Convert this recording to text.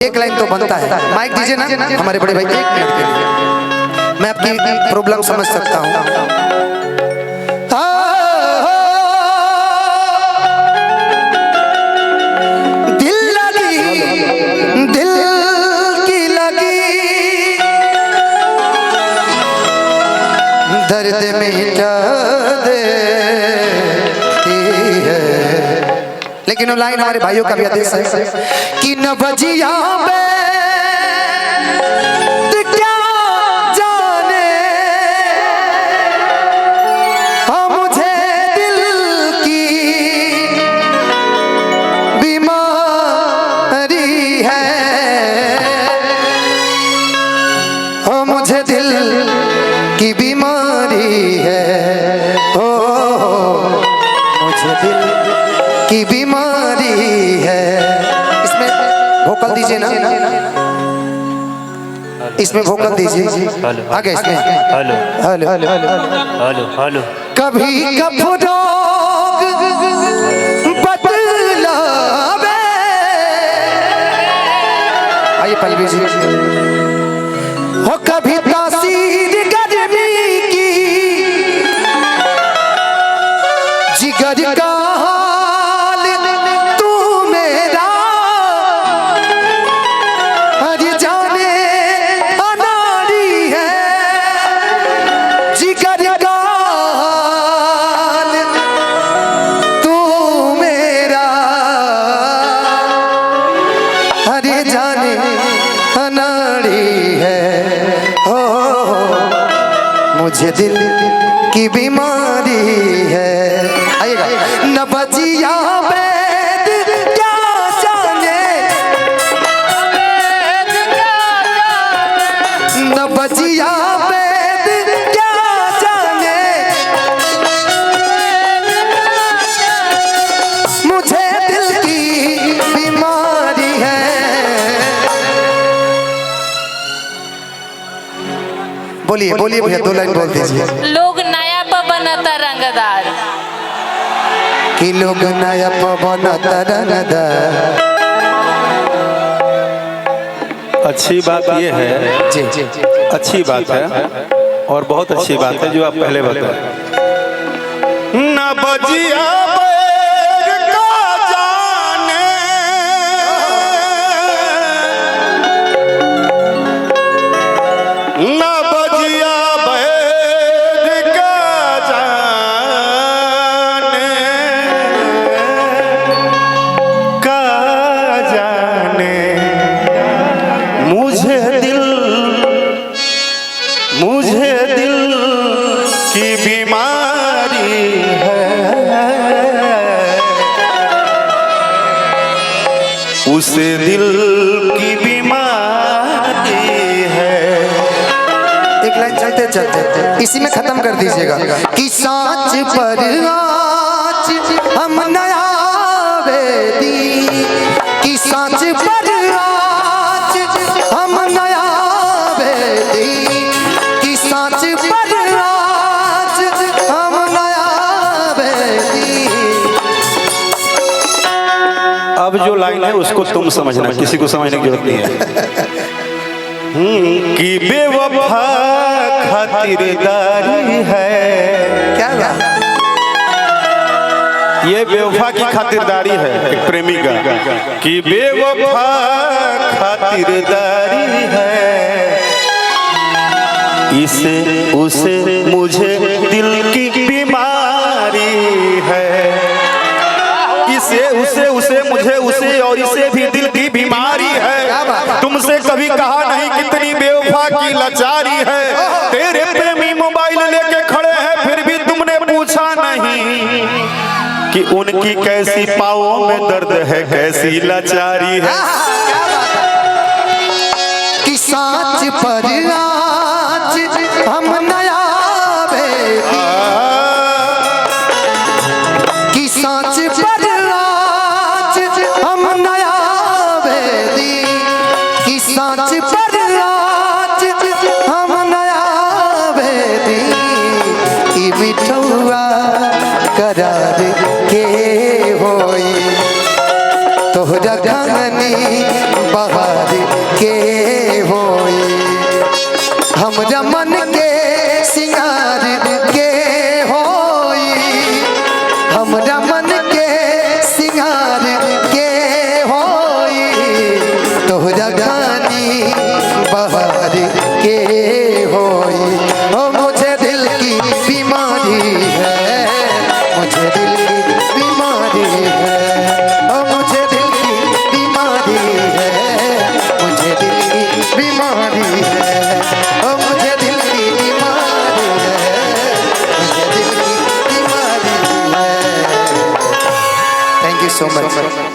एक लाइन तो बनता है। माइक दीजिए ना हमारे बड़े भाई, 1 मिनट के लिए। मैं आपकी प्रॉब्लम समझ सकता हूँ। दिल लगी, दिल की लगी, दर्द मिटा देती है। लेकिन वो लाइन हमारे भाइयों का भी आदेश है कि न बजिया क्या जाने मुझे दिल की बीमारी है, मुझे दिल की बीमारी है, मुझे दिल की बीमारी है। इसमें वोकल दीजिए ना, इसमें वोकल दीजिए आगे। इसमें hello hello hello hello hello. कभी कफरोग बदलावे, आइए पल्लवी जी। हो कभी तासीर गर्मी की, जिगर का मुझे दिल की बीमारी है। आइएगा। न बजिया बैद क्या जाने, न बजिया बैद क्या जाने, मुझे दिल की बीमारी है। बोलिए बोलिए भैया, 2 लाइन बोल दीजिए। लोग नया बनता रंगदार, कि लोग नया बनता रंगदार। अच्छी बात ये है जी जी अच्छी बात है और बहुत अच्छी बात है जो आप पहले बताए। न बजिया मुझे दिल की बीमारी है, उसे दिल की बीमारी है। एक लाइन चलते चलते इसी में खत्म कर दीजिएगा कि सांच पर आँच हम नया वेदी, कि सांच पर आँच हम नया वेदी, सांच पर आज हम नया वेदी। अब जो लाइन है उसको तुम समझना, किसी को समझने की जरूरत नहीं है। कि बेवफा खातिरदारी है। क्या बात? ये बेवफा की खातिरदारी है एक प्रेमी का, कि बेवफा खातिरदारी है, इसे उसे मुझे दिल की बीमारी है। इसे उसे मुझे उसे और इसे भी दिल की बीमारी है। तुमसे कभी कहा नहीं कितनी बेवफा की लाचारी है। तेरे प्रेमी मोबाइल लेके खड़े हैं फिर भी तुमने पूछा नहीं कि उनकी कैसी पाँवों में दर्द है, कैसी लाचारी है। कि सांच पर हम नया वेदी, कि सांच पर आज हम नया वेदी, कि सांच पर आज हम नया वेदी, कि बिठुआ करार के होई तोहरा गानी बहारी सो मच।